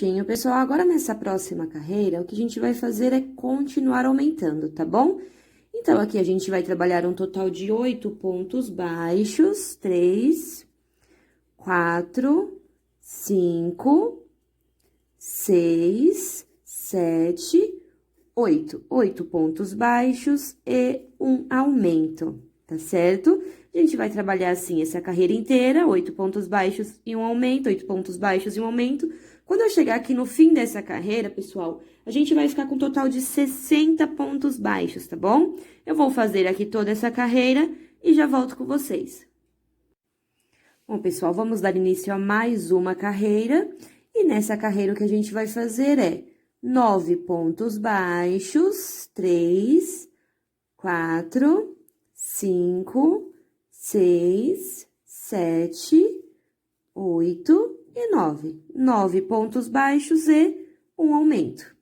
Prontinho, pessoal. Agora, nessa próxima carreira, o que a gente vai fazer é continuar aumentando, tá bom? Então, aqui a gente vai trabalhar um total de 8 pontos baixos. 3, 4, 5, 6, 7, 8. 8 pontos baixos e um aumento, tá certo? A gente vai trabalhar assim essa carreira inteira, 8 pontos baixos e um aumento, 8 pontos baixos e um aumento. Quando eu chegar aqui no fim dessa carreira, pessoal, a gente vai ficar com um total de 60 pontos baixos, tá bom? Eu vou fazer aqui toda essa carreira e já volto com vocês. Bom, pessoal, vamos dar início a mais uma carreira. E nessa carreira o que a gente vai fazer é 9 pontos baixos, 3, 4, 5, 6, 7, 8 e 9. 9 pontos baixos e um aumento,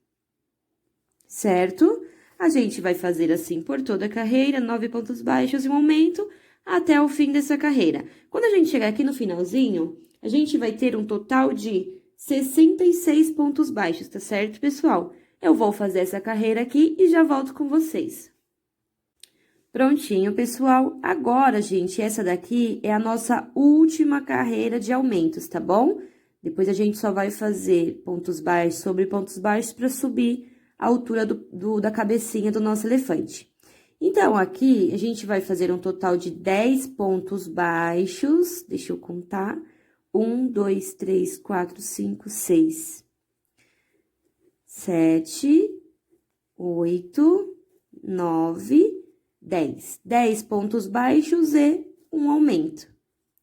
certo? A gente vai fazer assim por toda a carreira, 9 pontos baixos e um aumento, até o fim dessa carreira. Quando a gente chegar aqui no finalzinho, a gente vai ter um total de 66 pontos baixos, tá certo, pessoal? Eu vou fazer essa carreira aqui e já volto com vocês. Prontinho, pessoal. Agora, gente, essa daqui é a nossa última carreira de aumentos, tá bom? Depois a gente só vai fazer pontos baixos sobre pontos baixos para subir a altura da cabecinha do nosso elefante. Então, aqui, a gente vai fazer um total de 10 pontos baixos. Deixa eu contar. 1, 2, 3, 4, 5, 6, 7, 8, 9... 10. 10 pontos baixos e um aumento,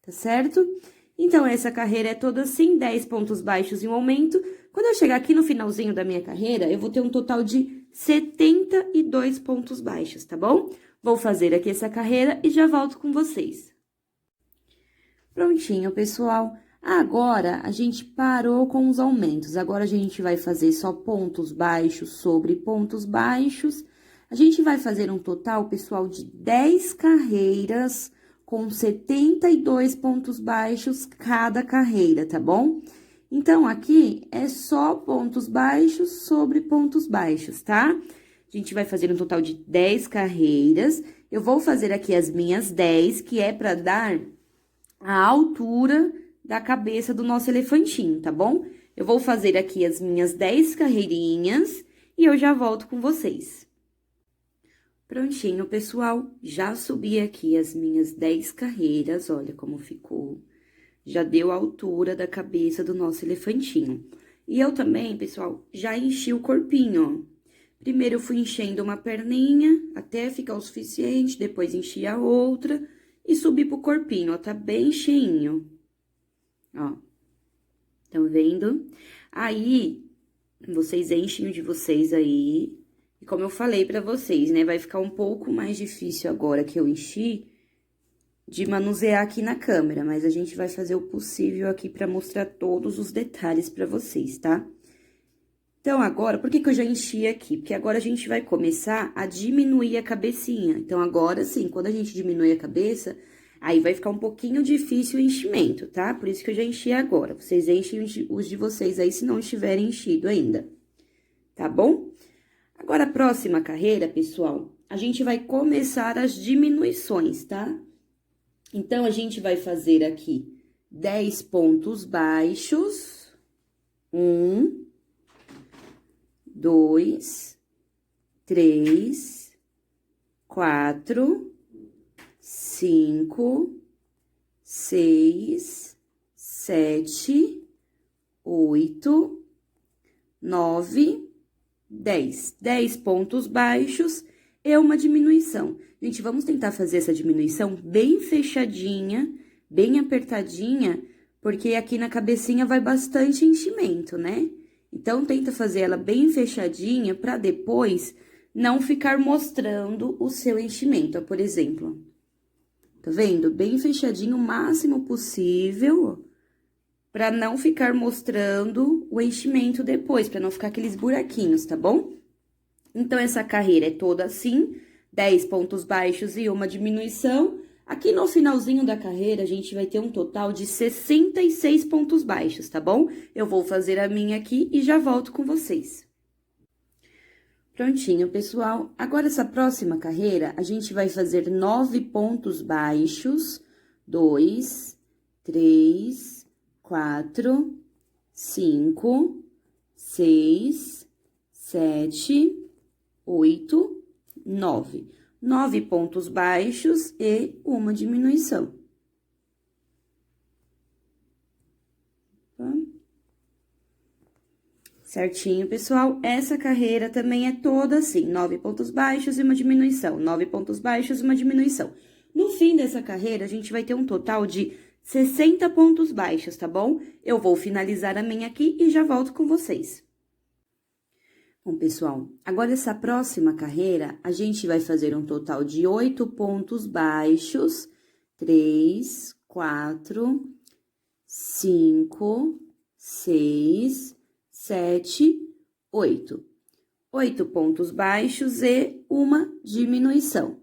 tá certo? Então, essa carreira é toda assim, 10 pontos baixos e um aumento. Quando eu chegar aqui no finalzinho da minha carreira, eu vou ter um total de 72 pontos baixos, tá bom? Vou fazer aqui essa carreira e já volto com vocês. Prontinho, pessoal. Agora, a gente parou com os aumentos. Agora, a gente vai fazer só pontos baixos sobre pontos baixos. A gente vai fazer um total, pessoal, de 10 carreiras com 72 pontos baixos cada carreira, tá bom? Então, aqui é só pontos baixos sobre pontos baixos, tá? A gente vai fazer um total de 10 carreiras. Eu vou fazer aqui as minhas 10, que é para dar a altura da cabeça do nosso elefantinho, tá bom? Eu vou fazer aqui as minhas 10 carreirinhas e eu já volto com vocês. Prontinho, pessoal, já subi aqui as minhas 10 carreiras, olha como ficou. Já deu a altura da cabeça do nosso elefantinho. E eu também, pessoal, já enchi o corpinho, ó. Primeiro eu fui enchendo uma perninha, até ficar o suficiente, depois enchi a outra e subi pro corpinho, ó, tá bem cheinho. Ó, estão vendo? Aí, vocês enchem o de vocês aí. E como eu falei pra vocês, né, vai ficar um pouco mais difícil agora que eu enchi de manusear aqui na câmera, mas a gente vai fazer o possível aqui pra mostrar todos os detalhes pra vocês, tá? Então, agora, por que que eu já enchi aqui? Porque agora a gente vai começar a diminuir a cabecinha. Então, agora sim, quando a gente diminui a cabeça, aí vai ficar um pouquinho difícil o enchimento, tá? Por isso que eu já enchi agora. Vocês enchem os de vocês aí, se não estiverem enchido ainda, tá bom? Agora, a próxima carreira, pessoal, a gente vai começar as diminuições, tá? Então, a gente vai fazer aqui 10 pontos baixos. 1, 2, 3, 4, 5, 6, 7, 8, 9... 10. 10 pontos baixos e uma diminuição. Gente, vamos tentar fazer essa diminuição bem fechadinha, bem apertadinha, porque aqui na cabecinha vai bastante enchimento, né? Então, tenta fazer ela bem fechadinha para depois não ficar mostrando o seu enchimento, ó, por exemplo. Tá vendo? Bem fechadinho o máximo possível, ó, para não ficar mostrando o enchimento depois, para não ficar aqueles buraquinhos, tá bom? Então, essa carreira é toda assim, 10 pontos baixos e uma diminuição. Aqui no finalzinho da carreira, a gente vai ter um total de 66 pontos baixos, tá bom? Eu vou fazer a minha aqui e já volto com vocês. Prontinho, pessoal. Agora, essa próxima carreira, a gente vai fazer 9 pontos baixos. 2, 3, 4, 5, 6, 7, 8, 9. 9 pontos baixos e uma diminuição. Tá? Certinho, pessoal? Essa carreira também é toda assim, 9 pontos baixos e uma diminuição. 9 pontos baixos e uma diminuição. No fim dessa carreira, a gente vai ter um total de 60 pontos baixos, tá bom? Eu vou finalizar a minha aqui e já volto com vocês. Bom, pessoal, agora essa próxima carreira, a gente vai fazer um total de 8 pontos baixos, 3, 4, 5, 6, 7, 8. 8 pontos baixos e uma diminuição.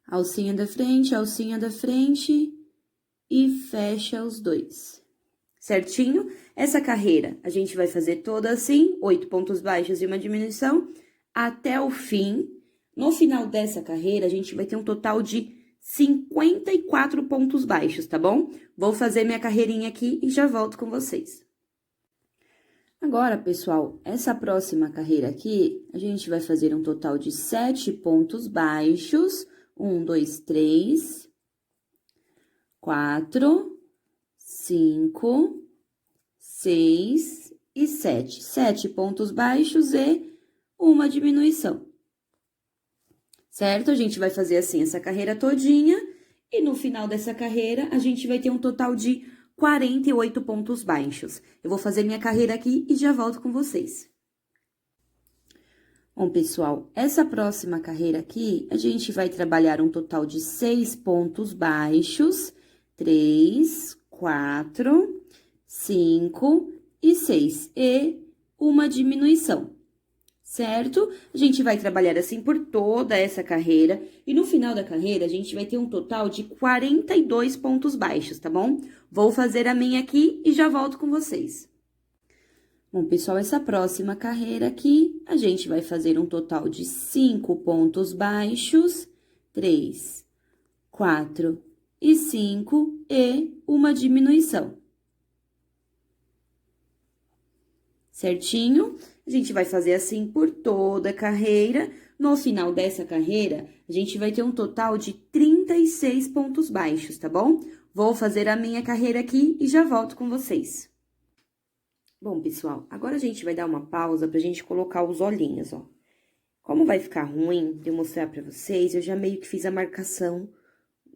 Alcinha da frente e fecha os dois. Certinho? Essa carreira, a gente vai fazer toda assim, 8 pontos baixos e uma diminuição, até o fim. No final dessa carreira, a gente vai ter um total de 54 pontos baixos, tá bom? Vou fazer minha carreirinha aqui e já volto com vocês. Agora, pessoal, essa próxima carreira aqui, a gente vai fazer um total de 7 pontos baixos. 1, 2, 3, 4, 5, 6 e 7. 7 pontos baixos e uma diminuição. Certo? A gente vai fazer assim essa carreira todinha e no final dessa carreira a gente vai ter um total de 48 pontos baixos. Eu vou fazer minha carreira aqui e já volto com vocês. Bom, pessoal, essa próxima carreira aqui, a gente vai trabalhar um total de 6 pontos baixos, 3, 4, 5 e 6, e uma diminuição, certo? A gente vai trabalhar assim por toda essa carreira, e no final da carreira, a gente vai ter um total de 42 pontos baixos, tá bom? Vou fazer a minha aqui e já volto com vocês. Bom, pessoal, essa próxima carreira aqui, a gente vai fazer um total de 5 pontos baixos, 3, 4 e 5 e uma diminuição. Certinho? A gente vai fazer assim por toda a carreira. No final dessa carreira, a gente vai ter um total de 36 pontos baixos, tá bom? Vou fazer a minha carreira aqui e já volto com vocês. Bom, pessoal, agora a gente vai dar uma pausa pra gente colocar os olhinhos, ó. Como vai ficar ruim de eu mostrar pra vocês, eu já meio que fiz a marcação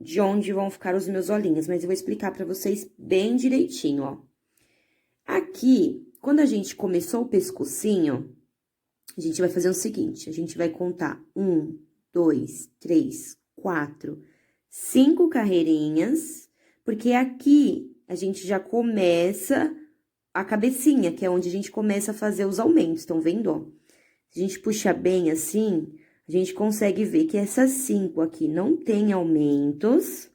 de onde vão ficar os meus olhinhos, mas eu vou explicar pra vocês bem direitinho, ó. Aqui, quando a gente começou o pescocinho, a gente vai fazer o seguinte, a gente vai contar 1, 2, 3, 4, 5 carreirinhas, porque aqui a gente já começa a cabecinha, que é onde a gente começa a fazer os aumentos, estão vendo, ó? Se a gente puxar bem assim, a gente consegue ver que essas 5 aqui não tem aumentos.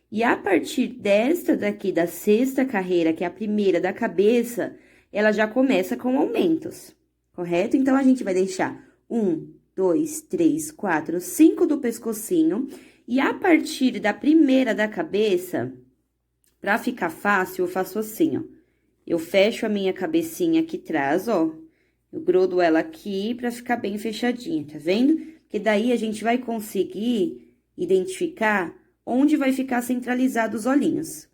E a partir desta daqui, da 6ª carreira, que é a primeira da cabeça, ela já começa com aumentos, correto? Então, a gente vai deixar 1, 2, 3, 4, 5 do pescocinho. E a partir da primeira da cabeça, pra ficar fácil, eu faço assim, ó. Eu fecho a minha cabecinha aqui atrás, ó. Eu grudo ela aqui pra ficar bem fechadinha, tá vendo? Porque daí a gente vai conseguir identificar onde vai ficar centralizado os olhinhos.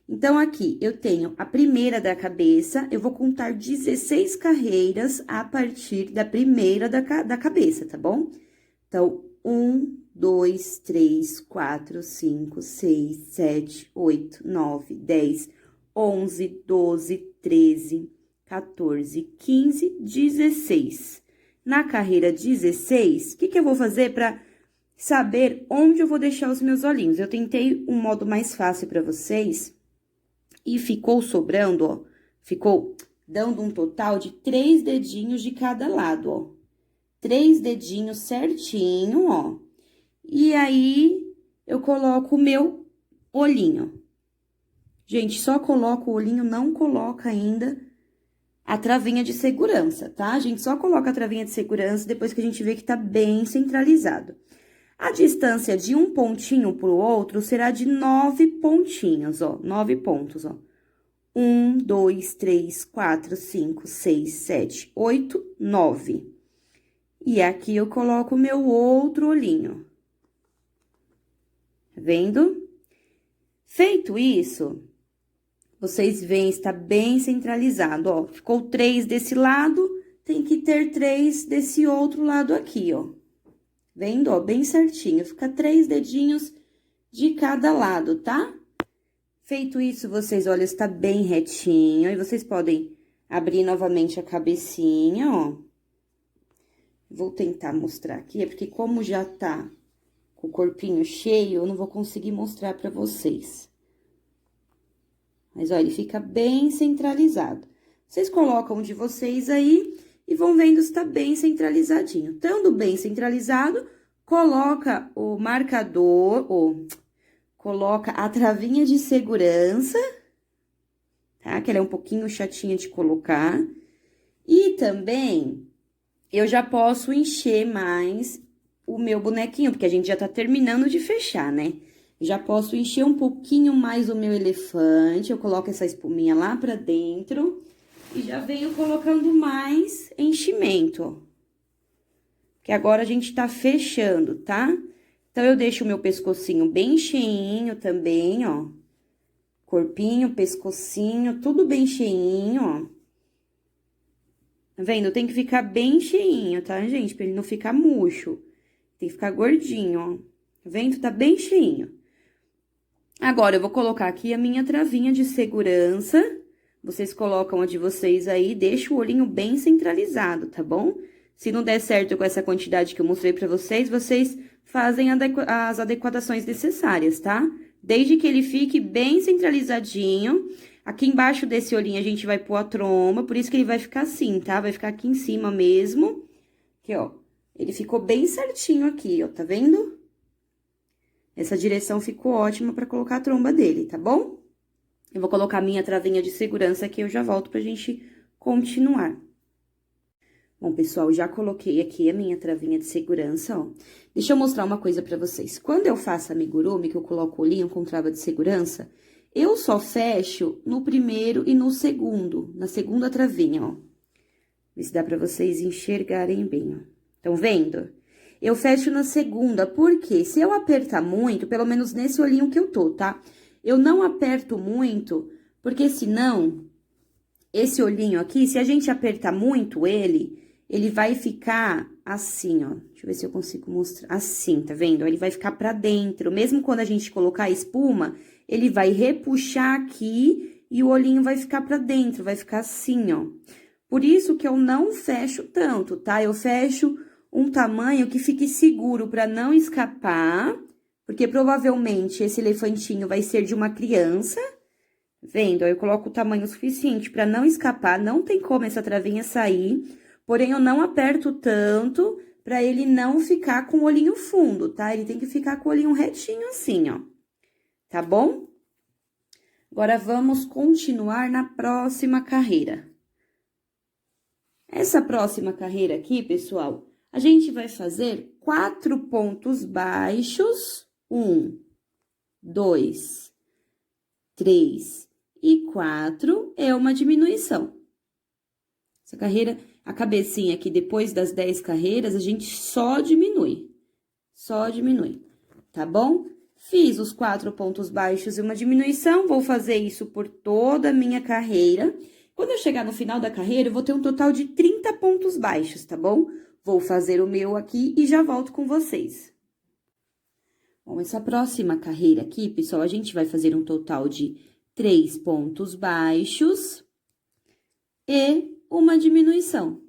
Então, aqui, eu tenho a primeira da cabeça, eu vou contar 16 carreiras a partir da primeira da cabeça, tá bom? Então, 1, 2, 3, 4, 5, 6, 7, 8, 9, 10, 11, 12, 13, 14, 15, 16. Na carreira 16, o que eu vou fazer para saber onde eu vou deixar os meus olhinhos? Eu tentei um modo mais fácil para vocês e ficou sobrando, ó. Ficou dando um total de 3 dedinhos de cada lado, ó. 3 dedinhos certinho, ó. E aí, eu coloco o meu olhinho. Gente, só coloca o olhinho, não coloca ainda a travinha de segurança, tá? A gente só coloca a travinha de segurança depois que a gente vê que tá bem centralizado. A distância de um pontinho pro outro será de 9 pontinhos, ó, 9 pontos, ó. 1, 2, 3, 4, 5, 6, 7, 8, 9. E aqui eu coloco o meu outro olhinho. Tá vendo? Feito isso, vocês veem, está bem centralizado, ó. Ficou 3 desse lado, tem que ter 3 desse outro lado aqui, ó. Vendo, ó, bem certinho. Fica 3 dedinhos de cada lado, tá? Feito isso, vocês, olha, está bem retinho. Aí, vocês podem abrir novamente a cabecinha, ó. Vou tentar mostrar aqui, é porque como já tá com o corpinho cheio, eu não vou conseguir mostrar pra vocês. Mas, ó, ele fica bem centralizado. Vocês colocam um de vocês aí e vão vendo se tá bem centralizadinho. Estando bem centralizado, coloca o marcador, ou coloca a travinha de segurança, tá? Que ela é um pouquinho chatinha de colocar. E também, eu já posso encher mais o meu bonequinho, porque a gente já tá terminando de fechar, né? Já posso encher um pouquinho mais o meu elefante, eu coloco essa espuminha lá pra dentro e já venho colocando mais enchimento, ó. Que agora a gente tá fechando, tá? Então, eu deixo o meu pescocinho bem cheinho também, ó. Corpinho, pescocinho, tudo bem cheinho, ó. Tá vendo? Tem que ficar bem cheinho, tá, gente? Pra ele não ficar murcho. Tem que ficar gordinho, ó. Tá vendo? Tá bem cheinho. Agora, eu vou colocar aqui a minha travinha de segurança. Vocês colocam a de vocês aí, deixa o olhinho bem centralizado, tá bom? Se não der certo com essa quantidade que eu mostrei pra vocês, vocês fazem as adequações necessárias, tá? Desde que ele fique bem centralizadinho. Aqui embaixo desse olhinho a gente vai pôr a tromba, por isso que ele vai ficar assim, tá? Vai ficar aqui em cima mesmo. Aqui, ó. Ele ficou bem certinho aqui, ó, tá vendo? Essa direção ficou ótima pra colocar a tromba dele, tá bom? Eu vou colocar a minha travinha de segurança aqui, eu já volto pra gente continuar. Bom, pessoal, já coloquei aqui a minha travinha de segurança, ó. Deixa eu mostrar uma coisa pra vocês. Quando eu faço amigurumi, que eu coloco o olhinho com trava de segurança, eu só fecho no primeiro e no segundo, na segunda travinha, ó. Vê se dá pra vocês enxergarem bem, ó. Estão vendo? Eu fecho na segunda, porque se eu apertar muito, pelo menos nesse olhinho que eu tô, tá? Eu não aperto muito, porque senão, esse olhinho aqui, se a gente apertar muito ele vai ficar assim, ó. Deixa eu ver se eu consigo mostrar. Assim, tá vendo? Ele vai ficar pra dentro. Mesmo quando a gente colocar a espuma, ele vai repuxar aqui e o olhinho vai ficar pra dentro, vai ficar assim, ó. Por isso que eu não fecho tanto, tá? Eu fecho um tamanho que fique seguro pra não escapar, porque provavelmente esse elefantinho vai ser de uma criança. Vendo? Aí eu coloco o tamanho suficiente pra não escapar, não tem como essa travinha sair. Porém, eu não aperto tanto pra ele não ficar com o olhinho fundo, tá? Ele tem que ficar com o olhinho retinho assim, ó. Tá bom? Agora, vamos continuar na próxima carreira. Essa próxima carreira aqui, pessoal, a gente vai fazer 4 pontos baixos. 1, 2, 3 e 4 é uma diminuição. Essa carreira... A cabecinha aqui, depois das 10 carreiras, a gente só diminui, tá bom? Fiz os 4 pontos baixos e uma diminuição, vou fazer isso por toda a minha carreira. Quando eu chegar no final da carreira, eu vou ter um total de 30 pontos baixos, tá bom? Vou fazer o meu aqui e já volto com vocês. Bom, essa próxima carreira aqui, pessoal, a gente vai fazer um total de 3 pontos baixos e uma diminuição.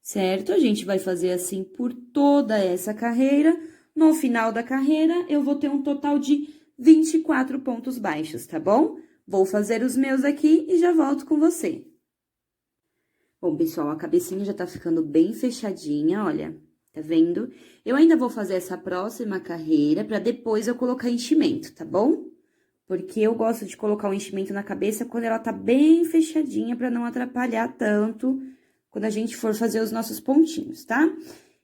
Certo? A gente vai fazer assim por toda essa carreira. No final da carreira, eu vou ter um total de 24 pontos baixos, tá bom? Vou fazer os meus aqui e já volto com você. Bom, pessoal, a cabecinha já tá ficando bem fechadinha, olha. Tá vendo? Eu ainda vou fazer essa próxima carreira pra depois eu colocar enchimento, tá bom? Porque eu gosto de colocar o enchimento na cabeça quando ela tá bem fechadinha pra não atrapalhar tanto quando a gente for fazer os nossos pontinhos, tá?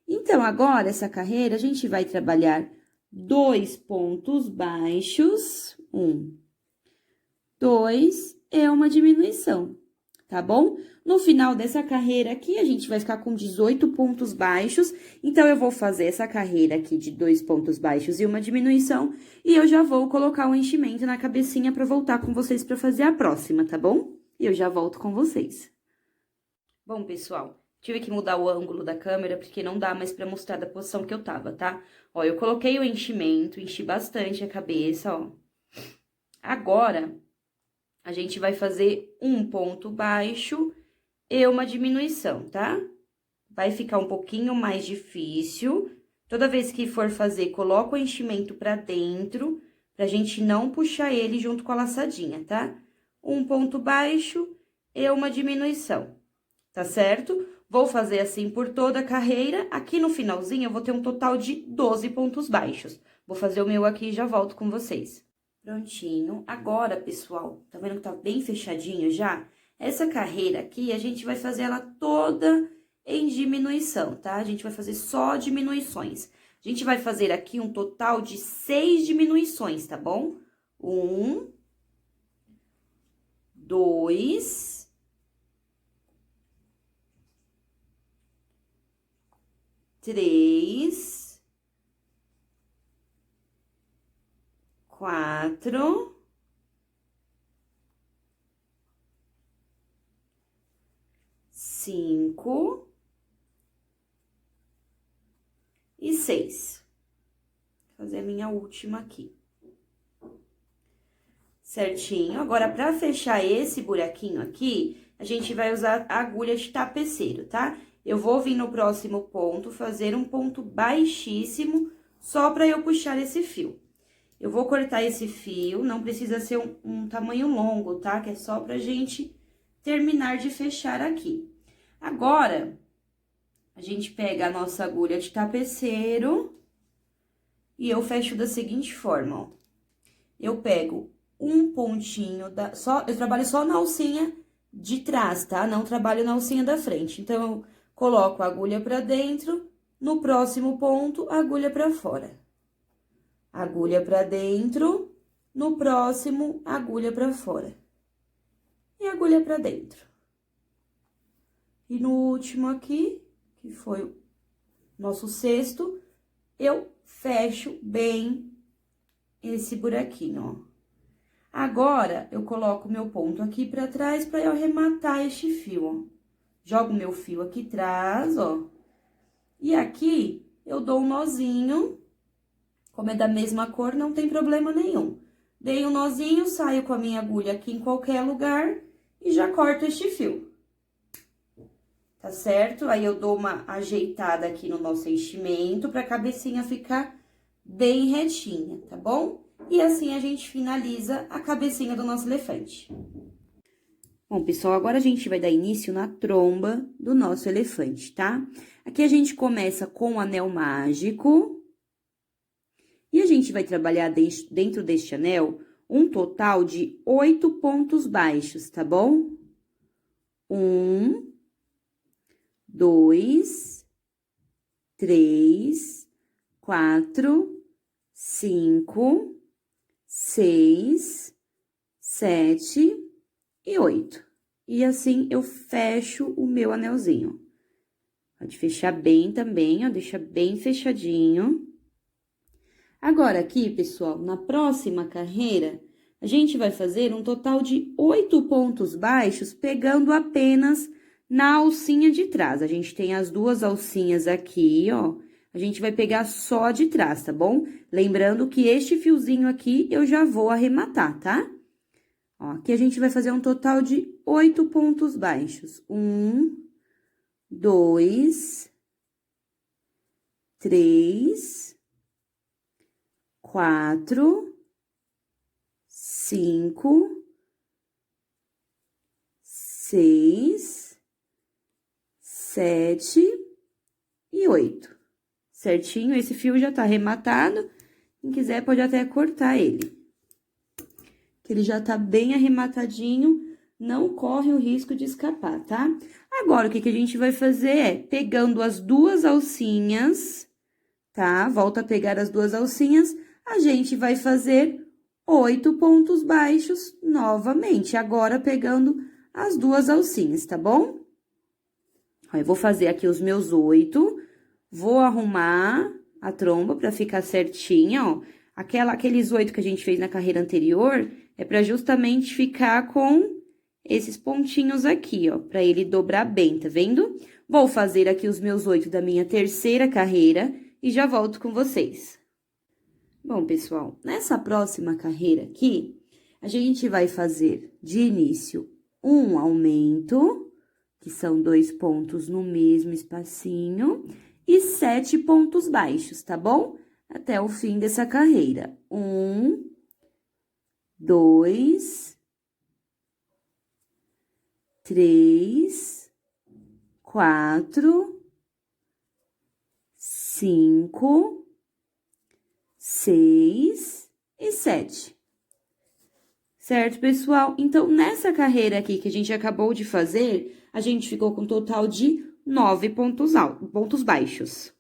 Então, agora, essa carreira, a gente vai trabalhar 2 pontos baixos, 1, 2, e uma diminuição, tá bom? No final dessa carreira aqui, a gente vai ficar com 18 pontos baixos, então, eu vou fazer essa carreira aqui de 2 pontos baixos e uma diminuição, e eu já vou colocar o enchimento na cabecinha pra voltar com vocês pra fazer a próxima, tá bom? E eu já volto com vocês. Bom, pessoal, tive que mudar o ângulo da câmera, porque não dá mais pra mostrar da posição que eu tava, tá? Ó, eu coloquei o enchimento, enchi bastante a cabeça, ó. Agora, a gente vai fazer um ponto baixo e uma diminuição, tá? Vai ficar um pouquinho mais difícil. Toda vez que for fazer, coloca o enchimento pra dentro, pra gente não puxar ele junto com a laçadinha, tá? Um ponto baixo e uma diminuição. Tá certo? Vou fazer assim por toda a carreira. Aqui no finalzinho, eu vou ter um total de 12 pontos baixos. Vou fazer o meu aqui e já volto com vocês. Prontinho. Agora, pessoal, tá vendo que tá bem fechadinho já? Essa carreira aqui, a gente vai fazer ela toda em diminuição, tá? A gente vai fazer só diminuições. A gente vai fazer aqui um total de 6 diminuições, tá bom? 1, 2... 3, 4, 5 e 6. Vou fazer a minha última aqui. Certinho. Agora, pra fechar esse buraquinho aqui, a gente vai usar a agulha de tapeceiro, tá? Eu vou vir no próximo ponto, fazer um ponto baixíssimo, só pra eu puxar esse fio. Eu vou cortar esse fio, não precisa ser um tamanho longo, tá? Que é só pra gente terminar de fechar aqui. Agora, a gente pega a nossa agulha de tapeceiro e eu fecho da seguinte forma, ó. Eu pego um pontinho eu trabalho só na alcinha de trás, tá? Não trabalho na alcinha da frente. Então, eu coloco a agulha pra dentro, no próximo ponto, a agulha pra fora. Agulha pra dentro, no próximo, agulha pra fora. E agulha pra dentro. E no último aqui, que foi o nosso sexto, eu fecho bem esse buraquinho, ó. Agora, eu coloco meu ponto aqui pra trás pra eu arrematar este fio, ó. Jogo meu fio aqui atrás, ó. E aqui, eu dou um nozinho. Como é da mesma cor, não tem problema nenhum. Dei um nozinho, saio com a minha agulha aqui em qualquer lugar e já corto este fio. Tá certo? Aí, eu dou uma ajeitada aqui no nosso enchimento pra cabecinha ficar bem retinha, tá bom? E assim, a gente finaliza a cabecinha do nosso elefante. Bom, pessoal, agora a gente vai dar início na tromba do nosso elefante, tá? Aqui a gente começa com o anel mágico. E a gente vai trabalhar dentro deste anel um total de 8 pontos baixos, tá bom? 1, 2, 3, 4, 5, 6, 7 e 8. E assim, eu fecho o meu anelzinho. Pode fechar bem também, ó, deixa bem fechadinho. Agora, aqui, pessoal, na próxima carreira, a gente vai fazer um total de 8 pontos baixos, pegando apenas na alcinha de trás. A gente tem as duas alcinhas aqui, ó. A gente vai pegar só de trás, tá bom? Lembrando que este fiozinho aqui eu já vou arrematar, tá? Ó, aqui a gente vai fazer um total de 8 pontos baixos. 1, 2, 3, 4, 5, 6, 7 e 8. certinho. Esse fio já tá arrematado, quem quiser pode até cortar ele. Que ele já tá bem arrematadinho, não corre o risco de escapar, tá? Agora, o que a gente vai fazer é, pegando as duas alcinhas, tá? Volta a pegar as duas alcinhas, a gente vai fazer 8 pontos baixos novamente, agora pegando as duas alcinhas, tá bom? Ó, eu vou fazer aqui os meus 8, vou arrumar a tromba pra ficar certinha, ó. Aqueles 8 que a gente fez na carreira anterior, é pra justamente ficar com esses pontinhos aqui, ó, pra ele dobrar bem, tá vendo? Vou fazer aqui os meus 8 da minha terceira carreira e já volto com vocês. Bom, pessoal, nessa próxima carreira aqui, a gente vai fazer de início um aumento, que são 2 pontos no mesmo espacinho, e 7 pontos baixos, tá bom? Até o fim dessa carreira. 1, 2, 3, 4, 5, 6 e 7. Certo, pessoal? Então, nessa carreira aqui que a gente acabou de fazer, a gente ficou com um total de 9 pontos baixos.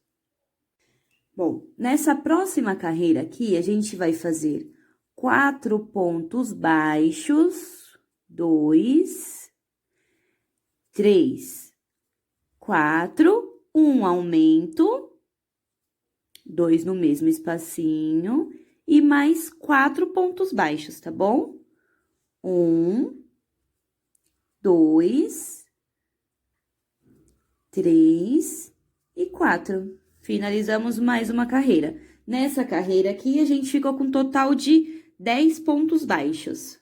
Bom, nessa próxima carreira aqui, a gente vai fazer 4 pontos baixos, 2, 3, 4, um aumento, 2 no mesmo espacinho, e mais 4 pontos baixos, tá bom? 1, 2, 3 e 4. Finalizamos mais uma carreira. Nessa carreira aqui, a gente ficou com um total de 10 pontos baixos.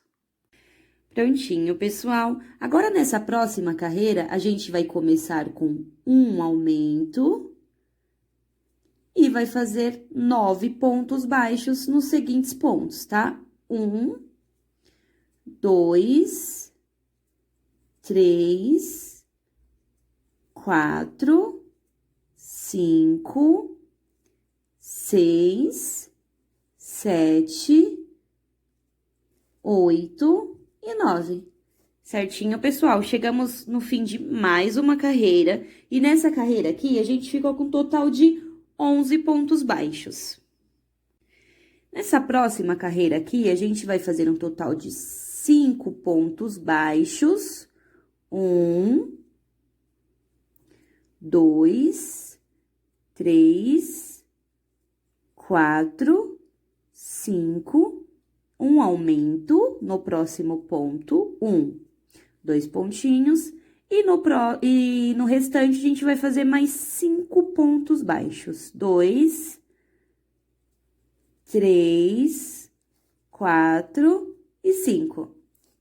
Prontinho, pessoal. Agora, nessa próxima carreira, a gente vai começar com um aumento e vai fazer 9 pontos baixos nos seguintes pontos, tá? 1, 2, 3, 4, 5, 6, 7, 8 e 9. Certinho, pessoal? Chegamos no fim de mais uma carreira. E nessa carreira aqui, a gente ficou com um total de 11 pontos baixos. Nessa próxima carreira aqui, a gente vai fazer um total de 5 pontos baixos. 1, 2, 3, 4, 5, um aumento no próximo ponto, 1, 2 pontinhos, e no restante a gente vai fazer mais 5 pontos baixos, 2, 3, 4 e 5.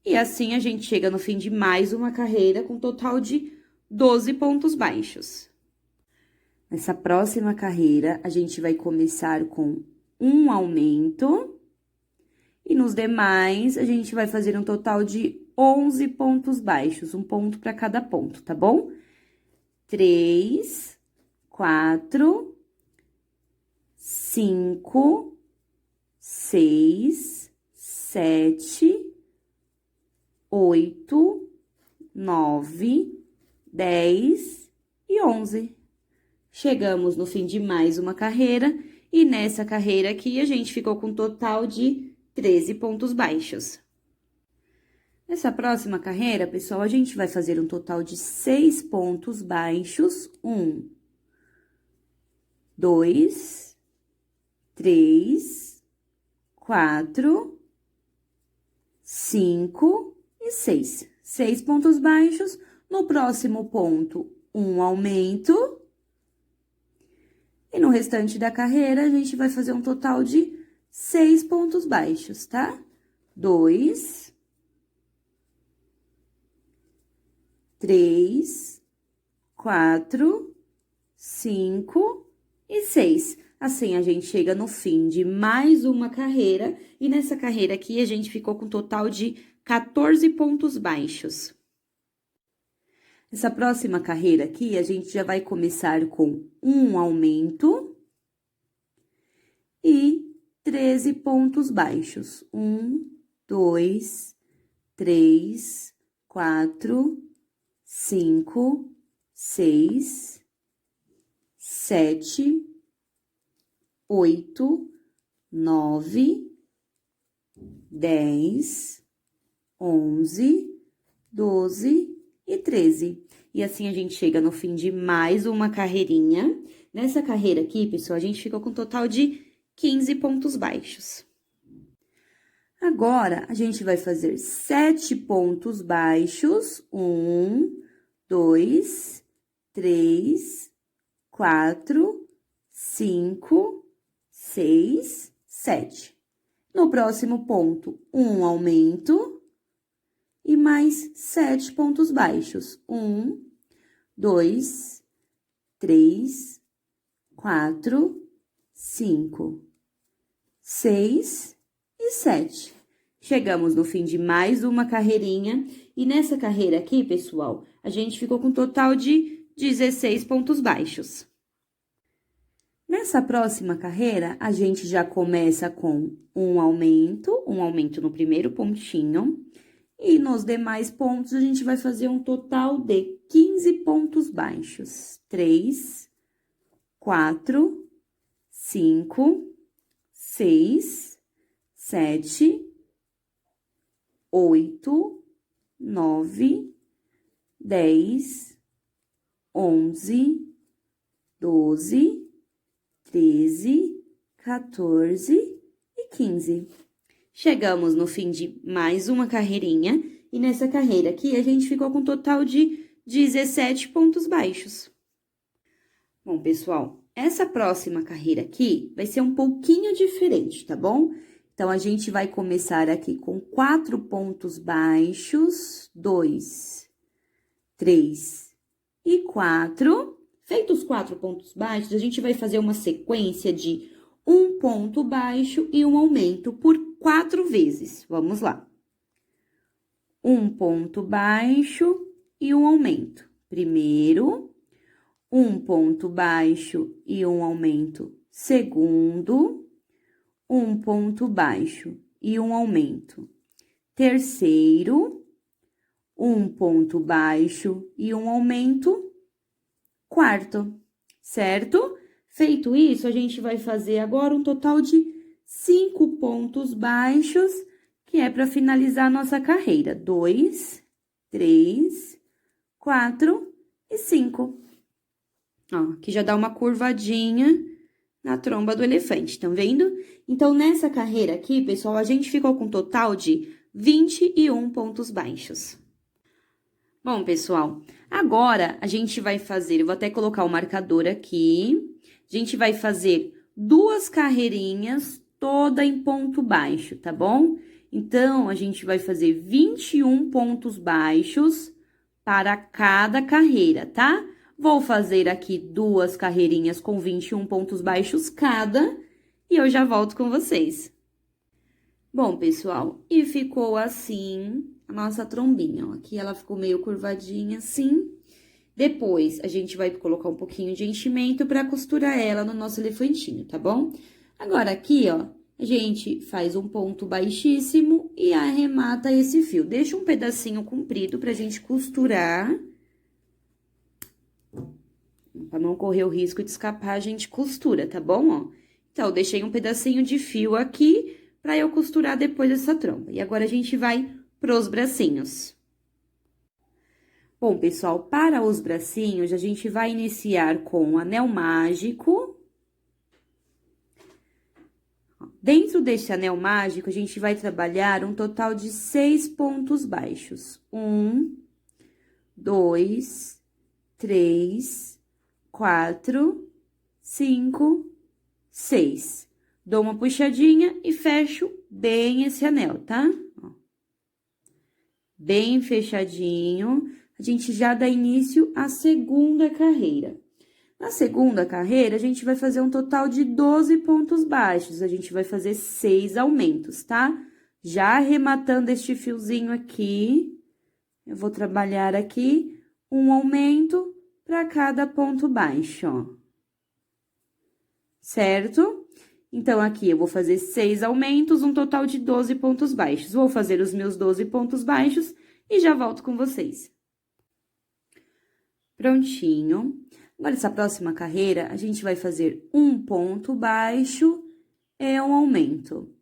E assim a gente chega no fim de mais uma carreira com um total de 12 pontos baixos. Nessa próxima carreira, a gente vai começar com um aumento. E nos demais, a gente vai fazer um total de 11 pontos baixos, um ponto para cada ponto, tá bom? 3, 4, 5, 6, 7, 8, 9, 10 e 11. Chegamos no fim de mais uma carreira, e nessa carreira aqui, a gente ficou com um total de 13 pontos baixos. Nessa próxima carreira, pessoal, a gente vai fazer um total de 6 pontos baixos. 1, 2, 3, 4, 5 e 6. 6 pontos baixos. No próximo ponto, um aumento. E no restante da carreira, a gente vai fazer um total de 6 pontos baixos, tá? 2, 3, 4, 5 e 6. Assim, a gente chega no fim de mais uma carreira, e nessa carreira aqui, a gente ficou com um total de 14 pontos baixos. Nessa próxima carreira aqui, a gente já vai começar com um aumento, e 13 pontos baixos. 1, 2, 3, 4, 5, 6, 7, 8, 9, 10, 11, 12 e 13. E assim a gente chega no fim de mais uma carreirinha. Nessa carreira aqui, pessoal, a gente ficou com um total de 15 pontos baixos. Agora, a gente vai fazer 7 pontos baixos. 1, 2, 3, 4, 5, 6, 7. No próximo ponto, um aumento e mais 7 pontos baixos. 1, 2, 3, 4, 5, 6 e 7. Chegamos no fim de mais uma carreirinha. E nessa carreira aqui, pessoal, a gente ficou com um total de 16 pontos baixos. Nessa próxima carreira, a gente já começa com um aumento no primeiro pontinho. E nos demais pontos, a gente vai fazer um total de 15 pontos baixos. 3, 4, 5, 6, 7, 8, 9, 10, 11, 12, 13, 14 e 15. Chegamos no fim de mais uma carreirinha, e nessa carreira aqui a gente ficou com um total de 17 pontos baixos. Bom, pessoal, essa próxima carreira aqui vai ser um pouquinho diferente, tá bom? Então, a gente vai começar aqui com 4 pontos baixos, 2, 3 e 4. Feitos os 4 pontos baixos, a gente vai fazer uma sequência de um ponto baixo e um aumento por 4 vezes. Vamos lá. Um ponto baixo e um aumento. Primeiro, um ponto baixo e um aumento. Segundo, um ponto baixo e um aumento. Terceiro, um ponto baixo e um aumento. Quarto, certo? Feito isso, a gente vai fazer agora um total de 5 pontos baixos, que é para finalizar a nossa carreira. 2, 3, 4 e 5. Ó, aqui já dá uma curvadinha na tromba do elefante, estão vendo? Então, nessa carreira aqui, pessoal, a gente ficou com um total de 21 pontos baixos. Bom, pessoal, agora a gente vai fazer, eu vou até colocar o marcador aqui, a gente vai fazer 2 carreirinhas toda em ponto baixo, tá bom? Então, a gente vai fazer 21 pontos baixos para cada carreira, tá? Vou fazer aqui 2 carreirinhas com 21 pontos baixos cada e eu já volto com vocês. Bom, pessoal, e ficou assim a nossa trombinha, ó. Aqui ela ficou meio curvadinha assim. Depois, a gente vai colocar um pouquinho de enchimento para costurar ela no nosso elefantinho, tá bom? Agora, aqui, ó, a gente faz um ponto baixíssimo e arremata esse fio. Deixa um pedacinho comprido pra gente costurar. Pra não correr o risco de escapar, a gente costura, tá bom, ó? Então, eu deixei um pedacinho de fio aqui pra eu costurar depois essa tromba. E agora, a gente vai pros bracinhos. Bom, pessoal, para os bracinhos, a gente vai iniciar com o anel mágico. Dentro desse anel mágico, a gente vai trabalhar um total de 6 pontos baixos. 1, 2, 3, 4, 5, 6. Dou uma puxadinha e fecho bem esse anel, tá? Ó. Bem fechadinho. A gente já dá início à segunda carreira. Na segunda carreira, a gente vai fazer um total de 12 pontos baixos. A gente vai fazer 6 aumentos, tá? Já arrematando este fiozinho aqui, eu vou trabalhar aqui um aumento para cada ponto baixo, ó. Certo? Então, aqui eu vou fazer 6 aumentos, um total de 12 pontos baixos. Vou fazer os meus 12 pontos baixos e já volto com vocês. Prontinho. Agora, essa próxima carreira, a gente vai fazer um ponto baixo e um aumento.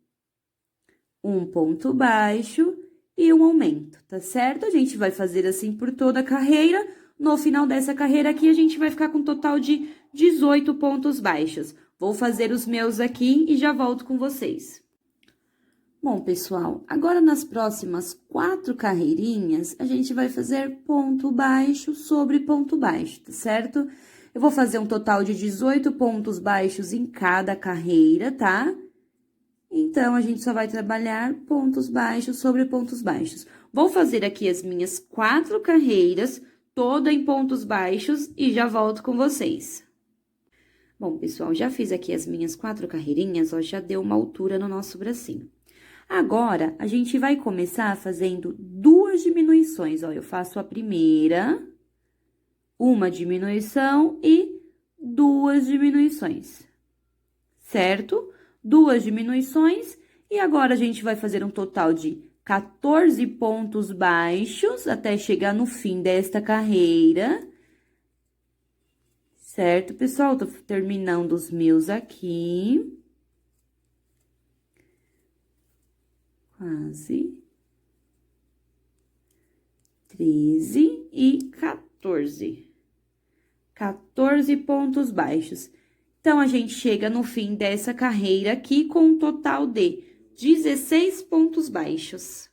Um ponto baixo e um aumento, tá certo? A gente vai fazer assim por toda a carreira. No final dessa carreira aqui, a gente vai ficar com um total de 18 pontos baixos. Vou fazer os meus aqui e já volto com vocês. Bom, pessoal, agora nas próximas 4 carreirinhas, a gente vai fazer ponto baixo sobre ponto baixo, tá certo? Eu vou fazer um total de 18 pontos baixos em cada carreira, tá? Então, a gente só vai trabalhar pontos baixos sobre pontos baixos. Vou fazer aqui as minhas 4 carreiras, toda em pontos baixos, e já volto com vocês. Bom, pessoal, já fiz aqui as minhas 4 carreirinhas, ó, já deu uma altura no nosso bracinho. Agora, a gente vai começar fazendo 2 diminuições, ó, eu faço a primeira, uma diminuição e 2 diminuições, certo? 2 diminuições, e agora a gente vai fazer um total de 14 pontos baixos até chegar no fim desta carreira. Certo, pessoal? Tô terminando os meus aqui. Quase. 13 e 14. 14 pontos baixos. Então, a gente chega no fim dessa carreira aqui com um total de 16 pontos baixos.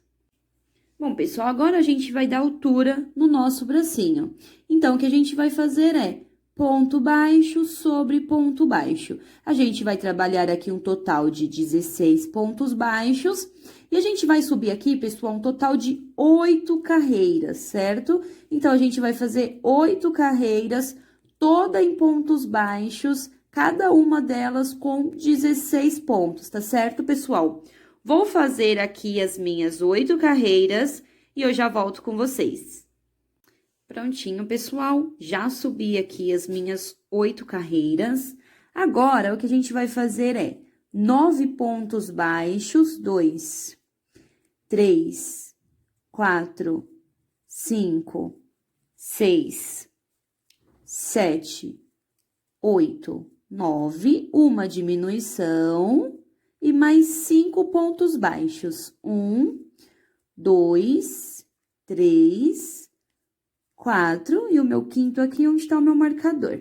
Bom, pessoal, agora a gente vai dar altura no nosso bracinho. Então, o que a gente vai fazer é ponto baixo sobre ponto baixo. A gente vai trabalhar aqui um total de 16 pontos baixos. E a gente vai subir aqui, pessoal, um total de 8 carreiras, certo? Então, a gente vai fazer 8 carreiras, toda em pontos baixos, cada uma delas com 16 pontos, tá certo, pessoal? Vou fazer aqui as minhas 8 carreiras e eu já volto com vocês. Prontinho, pessoal, já subi aqui as minhas 8 carreiras. Agora, o que a gente vai fazer é 9 pontos baixos, 2, 3, 4, 5, 6, 7, 8, 9, uma diminuição e mais 5 pontos baixos. 1, 2, 3, 4, e o meu quinto aqui, onde está o meu marcador.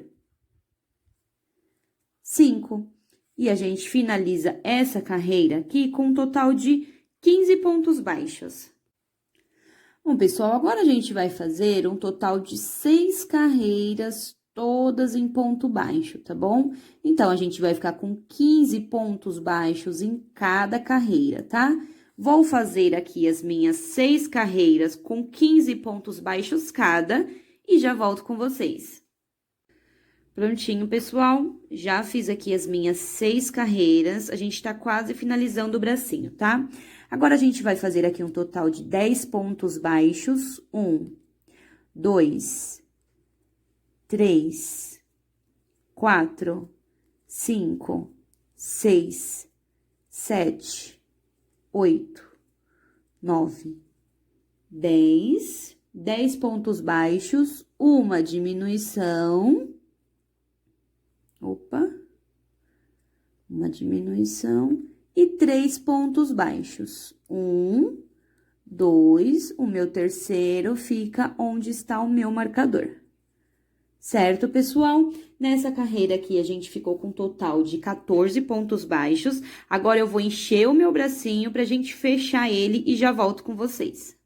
5. E a gente finaliza essa carreira aqui com um total de 15 pontos baixos. Bom, pessoal, agora a gente vai fazer um total de 6 carreiras, todas em ponto baixo, tá bom? Então, a gente vai ficar com 15 pontos baixos em cada carreira, tá? Vou fazer aqui as minhas 6 carreiras com 15 pontos baixos cada e já volto com vocês. Prontinho, pessoal, já fiz aqui as minhas 6 carreiras, a gente tá quase finalizando o bracinho, tá? Agora, a gente vai fazer aqui um total de 10 pontos baixos, 1, 2, 3, 4, 5, 6, 7, 8, 9, 10, 10 pontos baixos, uma diminuição, uma diminuição e 3 pontos baixos. 1, 2, o meu terceiro fica onde está o meu marcador. Certo, pessoal? Nessa carreira aqui, a gente ficou com um total de 14 pontos baixos. Agora, eu vou encher o meu bracinho pra gente fechar ele e já volto com vocês.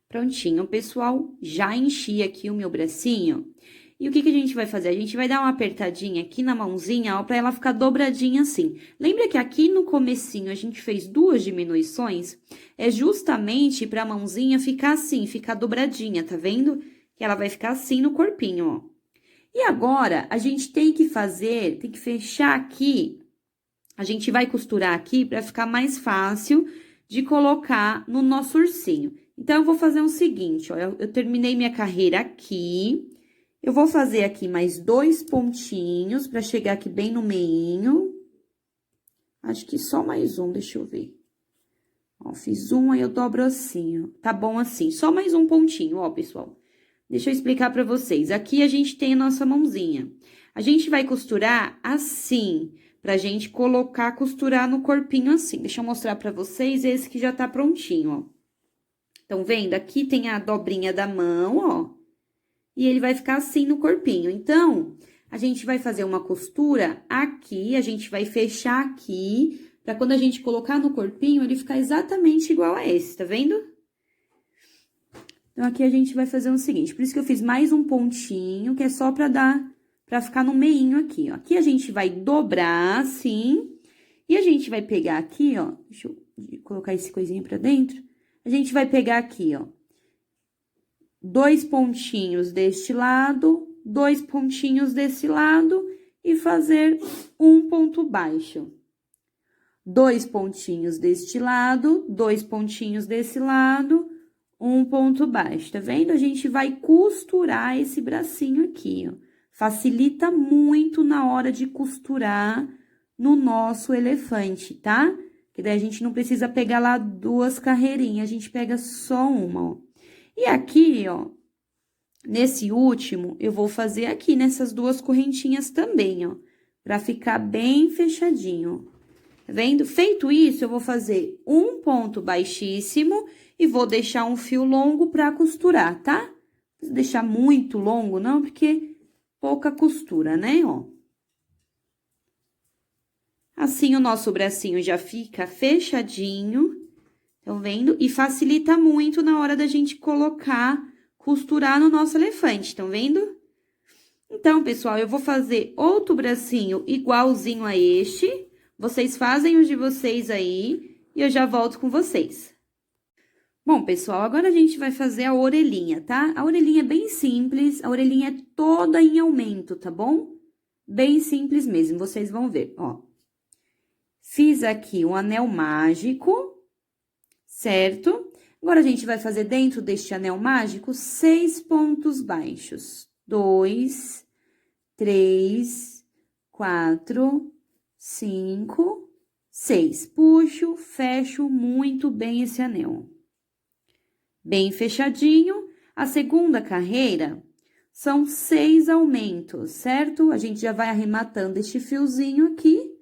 Prontinho, pessoal. Já enchi aqui o meu bracinho. E o que a gente vai fazer? A gente vai dar uma apertadinha aqui na mãozinha, ó, pra ela ficar dobradinha assim. Lembra que aqui no comecinho a gente fez 2 diminuições? É justamente pra mãozinha ficar assim, ficar dobradinha, tá vendo? Que ela vai ficar assim no corpinho, ó. E agora, a gente tem que fechar aqui, a gente vai costurar aqui pra ficar mais fácil de colocar no nosso ursinho. Então, eu vou fazer o seguinte, ó, eu terminei minha carreira aqui, eu vou fazer aqui mais 2 pontinhos pra chegar aqui bem no meinho. Acho que só mais um, deixa eu ver. Ó, fiz um, aí eu dobro assim, ó. Tá bom assim, só mais um pontinho, ó, pessoal. Deixa eu explicar pra vocês. Aqui a gente tem a nossa mãozinha. A gente vai costurar assim, pra gente costurar no corpinho assim. Deixa eu mostrar pra vocês esse que já tá prontinho, ó. Estão vendo? Aqui tem a dobrinha da mão, ó. E ele vai ficar assim no corpinho. Então, a gente vai fazer uma costura aqui, a gente vai fechar aqui, pra quando a gente colocar no corpinho, ele ficar exatamente igual a esse, tá vendo? Então, aqui a gente vai fazer o seguinte, por isso que eu fiz mais um pontinho, que é só pra ficar no meinho aqui, ó. Aqui a gente vai dobrar, assim, e a gente vai pegar aqui, ó, deixa eu colocar esse coisinho pra dentro. A gente vai pegar aqui, ó, 2 pontinhos deste lado, 2 pontinhos desse lado e fazer um ponto baixo. 2 pontinhos deste lado, 2 pontinhos desse lado, um ponto baixo, tá vendo? A gente vai costurar esse bracinho aqui, ó. Facilita muito na hora de costurar no nosso elefante, tá? Que daí a gente não precisa pegar lá 2 carreirinhas, a gente pega só uma, ó. E aqui, ó, nesse último, eu vou fazer aqui nessas 2 correntinhas também, ó, pra ficar bem fechadinho, tá vendo? Feito isso, eu vou fazer um ponto baixíssimo e vou deixar um fio longo pra costurar, tá? Não precisa deixar muito longo, não, porque pouca costura, né, ó. Assim, o nosso bracinho já fica fechadinho, estão vendo? E facilita muito na hora da gente costurar no nosso elefante, estão vendo? Então, pessoal, eu vou fazer outro bracinho igualzinho a este. Vocês fazem os de vocês aí e eu já volto com vocês. Bom, pessoal, agora a gente vai fazer a orelhinha, tá? A orelhinha é bem simples, a orelhinha é toda em aumento, tá bom? Bem simples mesmo, vocês vão ver, ó. Fiz aqui um anel mágico, certo? Agora, a gente vai fazer dentro deste anel mágico 6 pontos baixos. 2, 3, 4, 5, 6. Puxo, fecho muito bem esse anel. Bem fechadinho. A segunda carreira são 6 aumentos, certo? A gente já vai arrematando este fiozinho aqui.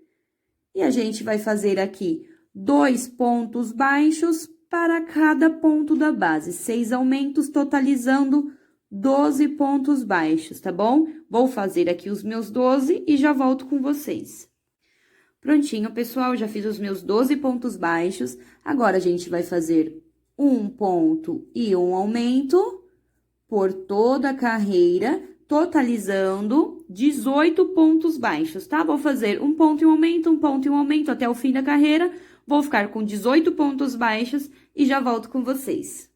E a gente vai fazer aqui 2 pontos baixos para cada ponto da base. 6 aumentos, totalizando 12 pontos baixos, tá bom? Vou fazer aqui os meus 12 e já volto com vocês. Prontinho, pessoal, já fiz os meus 12 pontos baixos. Agora, a gente vai fazer um ponto e um aumento por toda a carreira, totalizando 18 pontos baixos, tá? Vou fazer um ponto e um aumento até o fim da carreira. Vou ficar com 18 pontos baixos e já volto com vocês.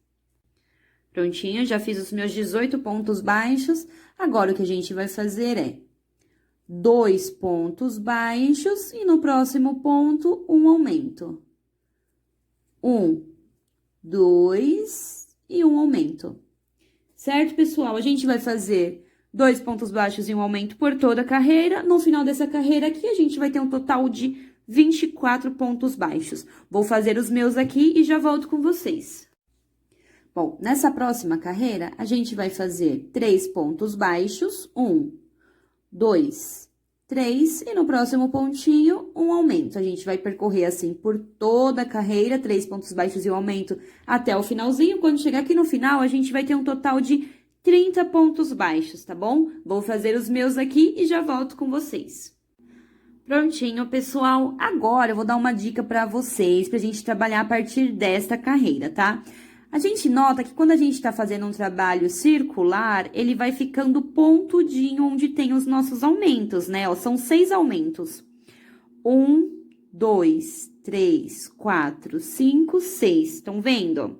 Prontinho, já fiz os meus 18 pontos baixos. Agora, o que a gente vai fazer é 2 pontos baixos e no próximo ponto, um aumento. 1, 2 e um aumento. Certo, pessoal? A gente vai fazer 2 pontos baixos e um aumento por toda a carreira. No final dessa carreira aqui, a gente vai ter um total de 24 pontos baixos. Vou fazer os meus aqui e já volto com vocês. Bom, nessa próxima carreira, a gente vai fazer 3 pontos baixos, 1, 2, 3, e no próximo pontinho, um aumento. A gente vai percorrer assim por toda a carreira, 3 pontos baixos e um aumento até o finalzinho. Quando chegar aqui no final, a gente vai ter um total de 30 pontos baixos, tá bom? Vou fazer os meus aqui e já volto com vocês. Prontinho, pessoal. Agora, eu vou dar uma dica pra vocês, pra gente trabalhar a partir desta carreira, tá? A gente nota que quando a gente tá fazendo um trabalho circular, ele vai ficando pontudinho onde tem os nossos aumentos, né? Ó, são 6 aumentos. 1, 2, 3, 4, 5, 6. Estão vendo?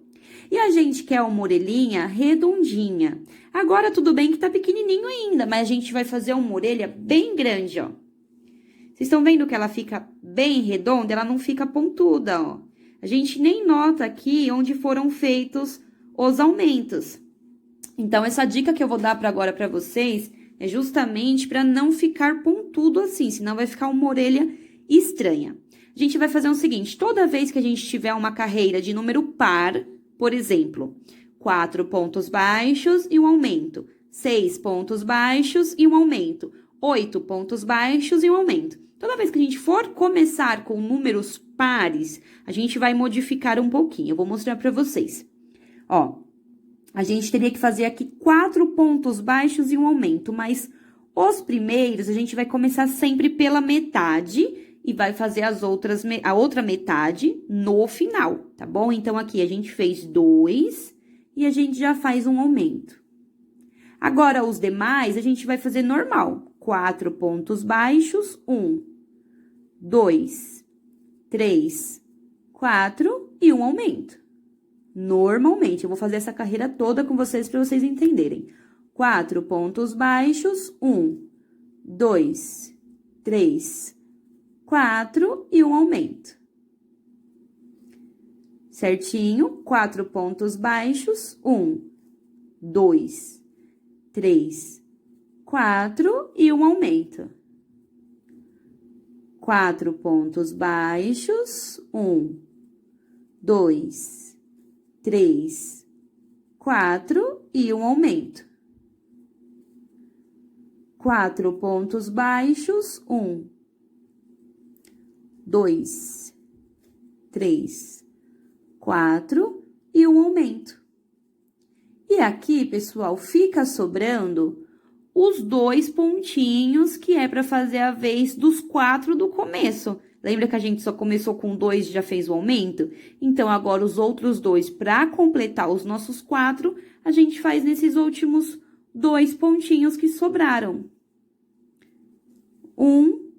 E a gente quer uma orelhinha redondinha. Agora, tudo bem que tá pequenininho ainda, mas a gente vai fazer uma orelha bem grande, ó. Vocês estão vendo que ela fica bem redonda? Ela não fica pontuda, ó. A gente nem nota aqui onde foram feitos os aumentos. Então, essa dica que eu vou dar agora para vocês é justamente para não ficar pontudo assim, senão vai ficar uma orelha estranha. A gente vai fazer o seguinte, toda vez que a gente tiver uma carreira de número par, por exemplo, 4 pontos baixos e um aumento, 6 pontos baixos e um aumento, 8 pontos baixos e um aumento. Toda vez que a gente for começar com números pares, a gente vai modificar um pouquinho. Eu vou mostrar para vocês. Ó, a gente teria que fazer aqui 4 pontos baixos e um aumento, mas os primeiros a gente vai começar sempre pela metade e vai fazer a outra metade no final, tá bom? Então, aqui a gente fez 2 e a gente já faz um aumento. Agora, os demais a gente vai fazer normal. 4 pontos baixos, 1, 2, 3, 4 e um aumento. Normalmente, eu vou fazer essa carreira toda com vocês para vocês entenderem. 4 pontos baixos, 1, 2, 3, 4 e um aumento. Certinho? 4 pontos baixos, 1, 2, 3, 4 e um aumento. 4 pontos baixos, 1, 2, 3, 4 e um aumento. 4 pontos baixos, 1, 2, 3, 4 e um aumento. E aqui, pessoal, fica sobrando os 2 pontinhos que é para fazer a vez dos 4 do começo. Lembra que a gente só começou com 2 e já fez o aumento? Então, agora, os outros 2, para completar os nossos 4, a gente faz nesses últimos 2 pontinhos que sobraram. 1,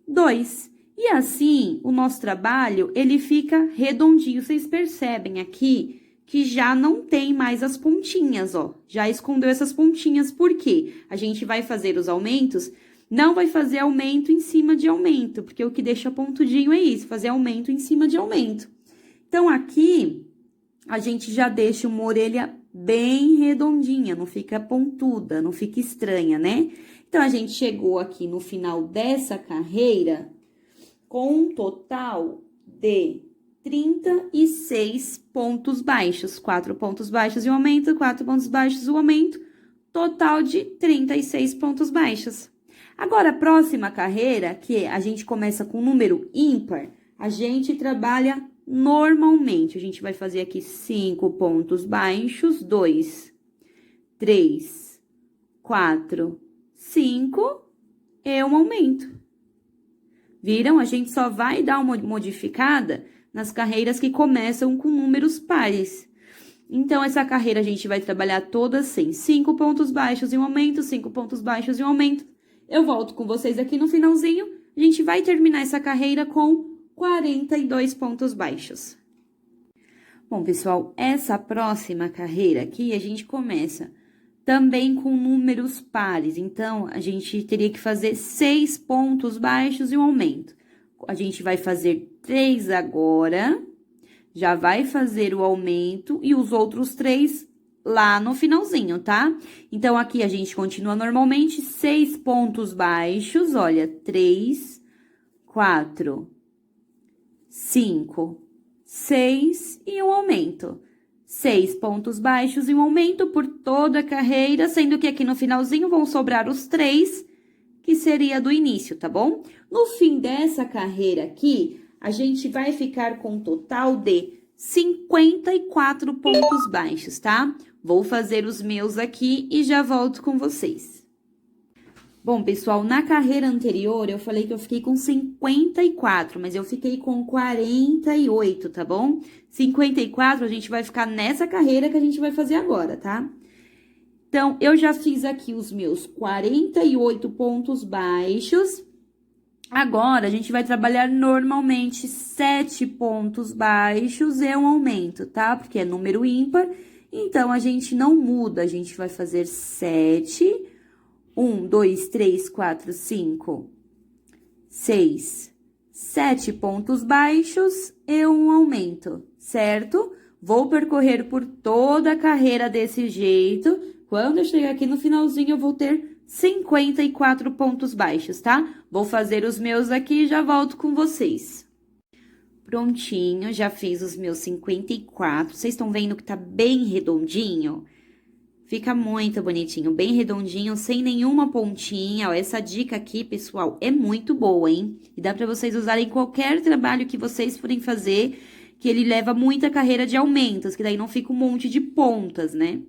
2. E assim, o nosso trabalho, ele fica redondinho. Vocês percebem aqui que já não tem mais as pontinhas, ó. Já escondeu essas pontinhas, por quê? A gente vai fazer os aumentos, não vai fazer aumento em cima de aumento, porque o que deixa pontudinho é isso, fazer aumento em cima de aumento. Então, aqui, a gente já deixa uma orelha bem redondinha, não fica pontuda, não fica estranha, né? Então, a gente chegou aqui no final dessa carreira com um total de 36 pontos baixos. 4 pontos baixos e um aumento, 4 pontos baixos e um aumento, total de 36 pontos baixos. Agora, a próxima carreira, que a gente começa com número ímpar, a gente trabalha normalmente. A gente vai fazer aqui 5 pontos baixos, 2, 3, 4, 5 e um aumento. Viram? A gente só vai dar uma modificada nas carreiras que começam com números pares. Então, essa carreira a gente vai trabalhar toda assim, 5 pontos baixos e um aumento, 5 pontos baixos e um aumento. Eu volto com vocês aqui no finalzinho, a gente vai terminar essa carreira com 42 pontos baixos. Bom, pessoal, essa próxima carreira aqui, a gente começa também com números pares. Então, a gente teria que fazer 6 pontos baixos e um aumento. A gente vai fazer 3 agora, já vai fazer o aumento e os outros 3 lá no finalzinho, tá? Então, aqui a gente continua normalmente, 6 pontos baixos, olha, 3, 4, 5, 6 e um aumento. 6 pontos baixos e um aumento por toda a carreira, sendo que aqui no finalzinho vão sobrar os 3, que seria do início, tá bom? No fim dessa carreira aqui, a gente vai ficar com um total de 54 pontos baixos, tá? Vou fazer os meus aqui e já volto com vocês. Bom, pessoal, na carreira anterior, eu falei que eu fiquei com 54, mas eu fiquei com 48, tá bom? 54, a gente vai ficar nessa carreira que a gente vai fazer agora, tá? Então, eu já fiz aqui os meus 48 pontos baixos. Agora, a gente vai trabalhar normalmente 7 pontos baixos e um aumento, tá? Porque é número ímpar, então, a gente não muda, a gente vai fazer 7... 1, 2, 3, 4, 5, 6, 7 pontos baixos e um aumento, certo? Vou percorrer por toda a carreira desse jeito. Quando eu chegar aqui no finalzinho, eu vou ter 54 pontos baixos, tá? Vou fazer os meus aqui e já volto com vocês. Prontinho, já fiz os meus 54. Vocês estão vendo que tá bem redondinho? Fica muito bonitinho, bem redondinho, sem nenhuma pontinha. Ó, essa dica aqui, pessoal, é muito boa, hein? E dá pra vocês usarem em qualquer trabalho que vocês forem fazer, que ele leva muita carreira de aumentos, que daí não fica um monte de pontas, né?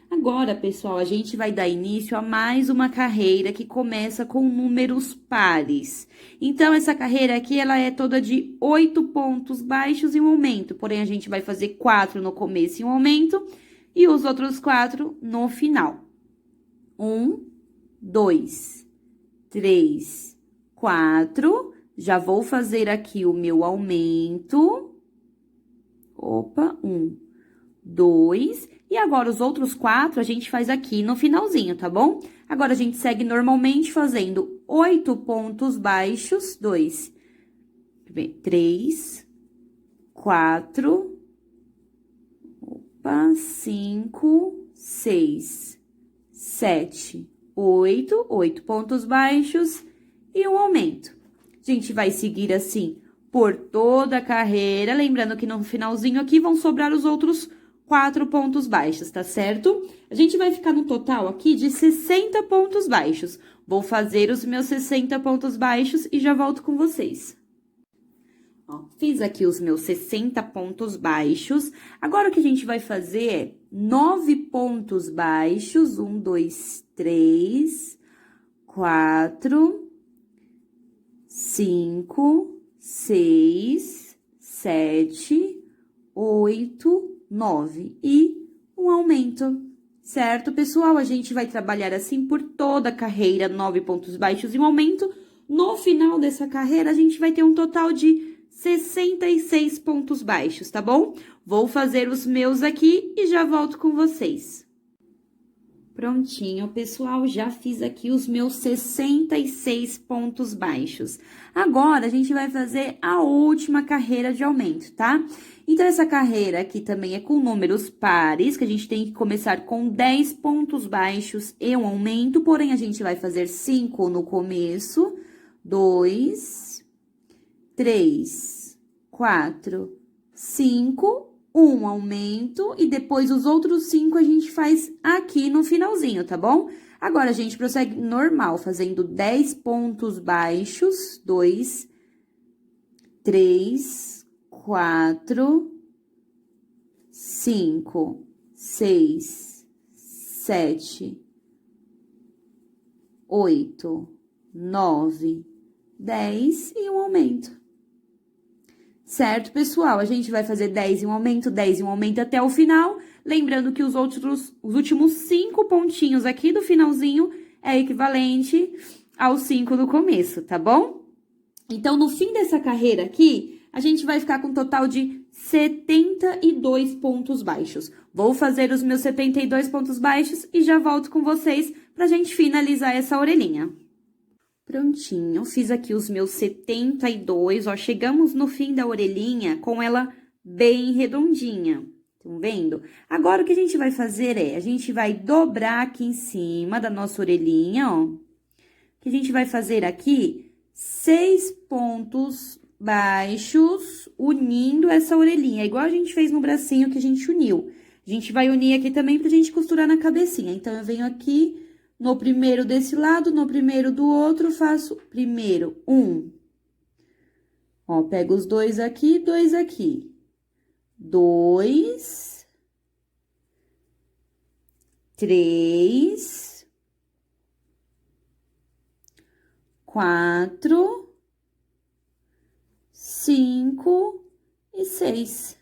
Agora, pessoal, a gente vai dar início a mais uma carreira que começa com números pares. Então, essa carreira aqui, ela é toda de 8 pontos baixos e um aumento. Porém, a gente vai fazer 4 no começo e um aumento, e os outros 4 no final. 1, 2, 3, 4. Já vou fazer aqui o meu aumento. Opa, 1, 2... E agora, os outros 4, a gente faz aqui no finalzinho, tá bom? Agora, a gente segue normalmente fazendo 8 pontos baixos, 2, 3, 4, 5, 6, 7, 8, 8 pontos baixos e um aumento. A gente vai seguir assim por toda a carreira, lembrando que no finalzinho aqui vão sobrar os outros 4 pontos baixos, tá certo? A gente vai ficar no total aqui de 60 pontos baixos. Vou fazer os meus 60 pontos baixos e já volto com vocês. Ó, fiz aqui os meus 60 pontos baixos. Agora, o que a gente vai fazer é 9 pontos baixos. 1, 2, 3, 4, 5, 6, 7, 8, 9 e um aumento, certo, pessoal? A gente vai trabalhar assim por toda a carreira, 9 pontos baixos e um aumento. No final dessa carreira, a gente vai ter um total de 66 pontos baixos, tá bom? Vou fazer os meus aqui e já volto com vocês. Prontinho, pessoal, já fiz aqui os meus 66 pontos baixos. Agora, a gente vai fazer a última carreira de aumento, tá? Então, essa carreira aqui também é com números pares, que a gente tem que começar com 10 pontos baixos e um aumento, porém, a gente vai fazer 5 no começo, 2, 3, 4, 5, um aumento, e depois os outros 5 a gente faz aqui no finalzinho, tá bom? Agora, a gente prossegue normal, fazendo 10 pontos baixos, 2, 3, 4, 5, 6, 7, 8, 9, 10 e um aumento. Certo, pessoal? A gente vai fazer 10 e um aumento, 10 e um aumento até o final. Lembrando que os últimos 5 pontinhos aqui do finalzinho é equivalente aos 5 do começo, tá bom? Então, no fim dessa carreira aqui, a gente vai ficar com um total de 72 pontos baixos. Vou fazer os meus 72 pontos baixos e já volto com vocês pra gente finalizar essa orelhinha. Prontinho, fiz aqui os meus 72, ó, chegamos no fim da orelhinha com ela bem redondinha, estão vendo? Agora, o que a gente vai fazer é, a gente vai dobrar aqui em cima da nossa orelhinha, ó, que a gente vai fazer aqui 6 pontos baixos, unindo essa orelhinha, igual a gente fez no bracinho que a gente uniu. A gente vai unir aqui também pra gente costurar na cabecinha, então, eu venho aqui no primeiro desse lado, no primeiro do outro, faço primeiro 1. Ó, pego os 2 aqui, 2 aqui. 2, 3, 4, 5 e 6.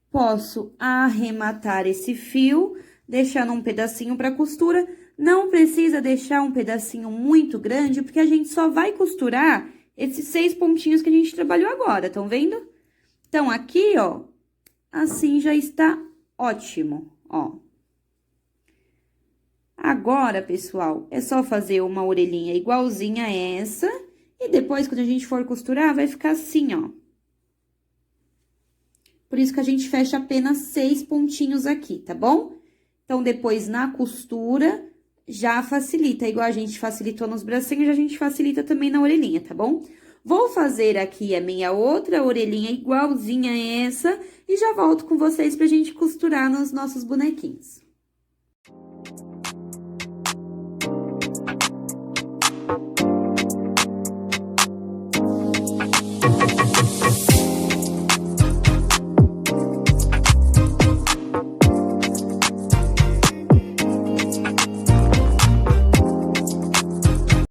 Posso arrematar esse fio, deixando um pedacinho para costura. Não precisa deixar um pedacinho muito grande, porque a gente só vai costurar esses 6 pontinhos que a gente trabalhou agora, estão vendo? Então, aqui, ó, assim já está ótimo, ó. Agora, pessoal, é só fazer uma orelhinha igualzinha a essa, e depois, quando a gente for costurar, vai ficar assim, ó. Por isso que a gente fecha apenas 6 pontinhos aqui, tá bom? Então, depois, na costura, já facilita, igual a gente facilitou nos bracinhos, a gente facilita também na orelhinha, tá bom? Vou fazer aqui a minha outra orelhinha igualzinha a essa e já volto com vocês pra gente costurar nos nossos bonequinhos.